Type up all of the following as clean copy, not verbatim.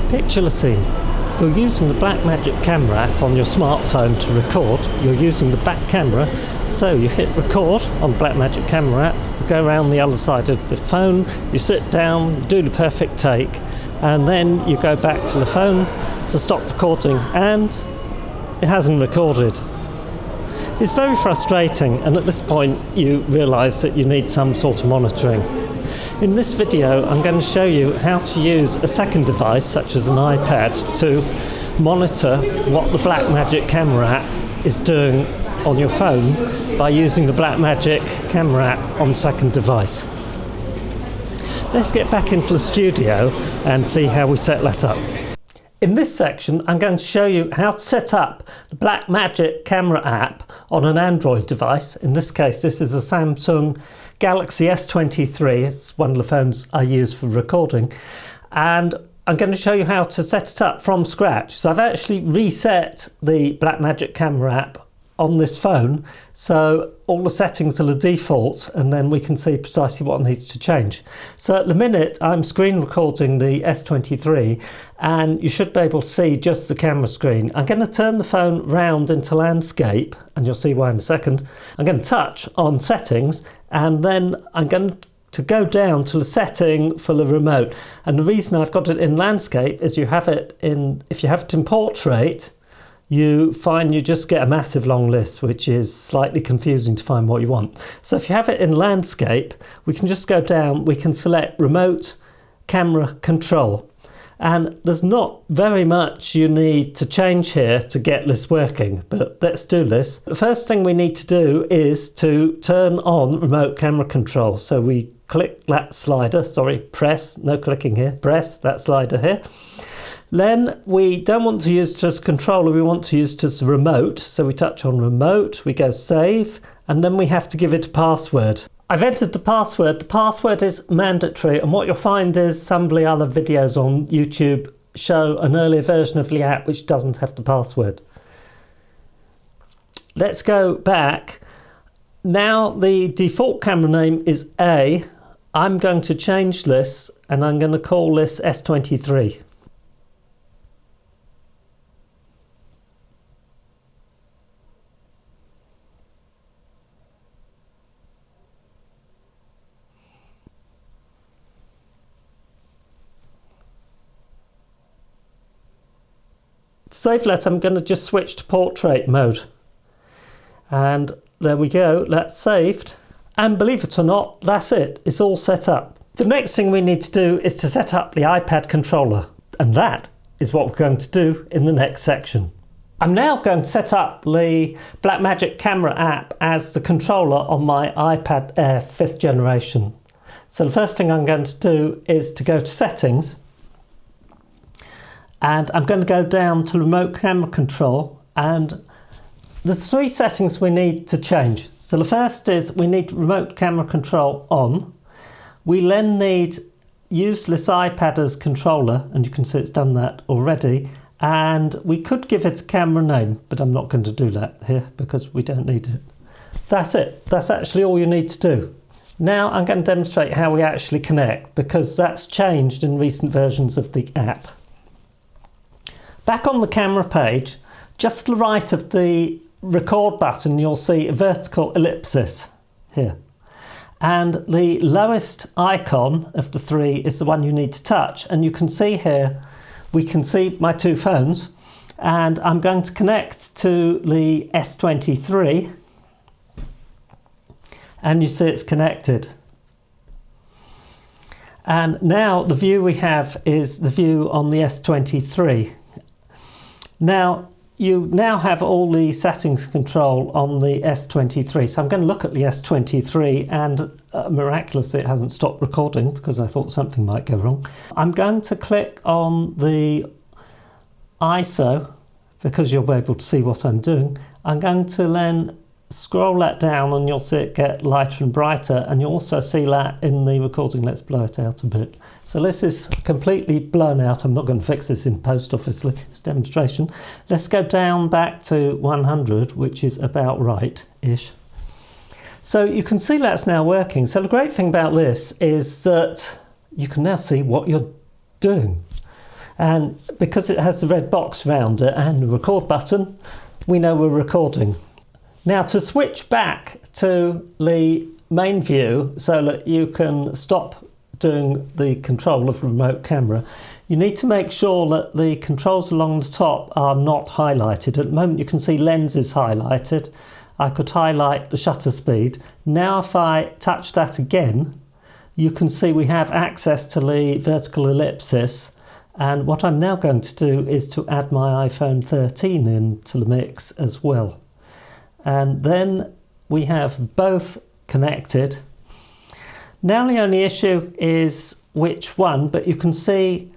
Picture the scene. You're using the Blackmagic Camera App on your smartphone to record. You're using the back camera, so you hit record on the Blackmagic Camera App, you go around the other side of the phone, you sit down, you do the perfect take, and then you go back to the phone to stop recording, and it hasn't recorded. It's very frustrating, and at this point you realise that you need some sort of monitoring. In this video I'm going to show you how to use a second device such as an iPad to monitor what the Blackmagic Camera App is doing on your phone by using the Blackmagic Camera App on the second device. Let's get back into the studio and see how we set that up. In this section I'm going to show you how to set up the Blackmagic Camera App on an Android device. In this case this is a Samsung Galaxy S23, it's one of the phones I use for recording, and I'm going to show you how to set it up from scratch. So I've actually reset the Blackmagic Camera App on this phone, so all the settings are the default, and then we can see precisely what needs to change. So at the minute I'm screen recording the S23, and you should be able to see just the camera screen. I'm going to turn the phone round into landscape, and you'll see why in a second. I'm going to touch on settings, and then I'm going to go down to the setting for the remote. And the reason I've got it in landscape is if you have it in portrait, you find you just get a massive long list, which is slightly confusing to find what you want. So if you have it in landscape, we can just go down, we can select remote camera control. And there's not very much you need to change here to get this working, but let's do this. The first thing we need to do is to turn on remote camera control. So we click that slider, press, no clicking here, press that slider here. Then we don't want to use just controller, we want to use just remote. So we touch on remote, we go save, and then we have to give it a password. I've entered the password. The password is mandatory, and what you'll find is some of the other videos on YouTube show an earlier version of the app which doesn't have the password. Let's go back. Now the default camera name is A. I'm going to change this and I'm going to call this S23. To save that, I'm going to just switch to portrait mode. And there we go, that's saved. And believe it or not, that's it, it's all set up. The next thing we need to do is to set up the iPad controller. And that is what we're going to do in the next section. I'm now going to set up the Blackmagic Camera App as the controller on my iPad Air 5th generation. So the first thing I'm going to do is to go to settings. And I'm going to go down to remote camera control, and there's three settings we need to change. So the first is we need remote camera control on. We then need use this iPad as controller, and you can see it's done that already. And we could give it a camera name, but I'm not going to do that here because we don't need it. That's it. That's actually all you need to do. Now I'm going to demonstrate how we actually connect, because that's changed in recent versions of the app. Back on the camera page, just to the right of the record button, you'll see a vertical ellipsis here. And the lowest icon of the three is the one you need to touch. And you can see here, we can see my two phones. And I'm going to connect to the S23. And you see it's connected. And now the view we have is the view on the S23. Now, you now have all the settings control on the S23. So I'm going to look at the S23, and miraculously it hasn't stopped recording because I thought something might go wrong. I'm going to click on the ISO because you'll be able to see what I'm doing. I'm going to then scroll that down and you'll see it get lighter and brighter, and you'll also see that in the recording. Let's blow it out a bit. So this is completely blown out. I'm not going to fix this in post, obviously, it's demonstration. Let's go down back to 100, which is about right-ish. So you can see that's now working. So the great thing about this is that you can now see what you're doing. And because it has the red box around it and the record button, we know we're recording. Now to switch back to the main view so that you can stop doing the control of the remote camera, you need to make sure that the controls along the top are not highlighted. At the moment you can see lenses highlighted. I could highlight the shutter speed. Now if I touch that again, you can see we have access to the vertical ellipsis, and what I'm now going to do is to add my iPhone 13 into the mix as well. And then we have both connected. Now the only issue is which one, but you can see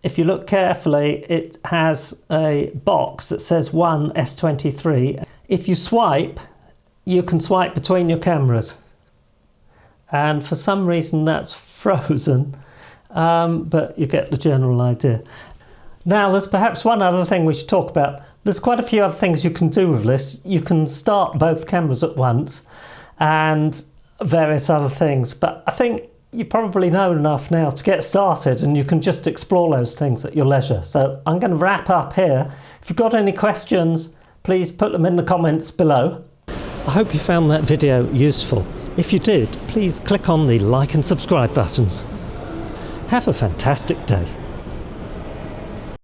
if you look carefully it has a box that says 1 S23. If you swipe, you can swipe between your cameras, and for some reason that's frozen, but you get the general idea. Now there's perhaps one other thing we should talk about. There's quite a few other things you can do with this. You can start both cameras at once and various other things, but I think you probably know enough now to get started, and you can just explore those things at your leisure. So I'm going to wrap up here. If you've got any questions, please put them in the comments below. I hope you found that video useful. If you did, please click on the like and subscribe buttons. Have a fantastic day.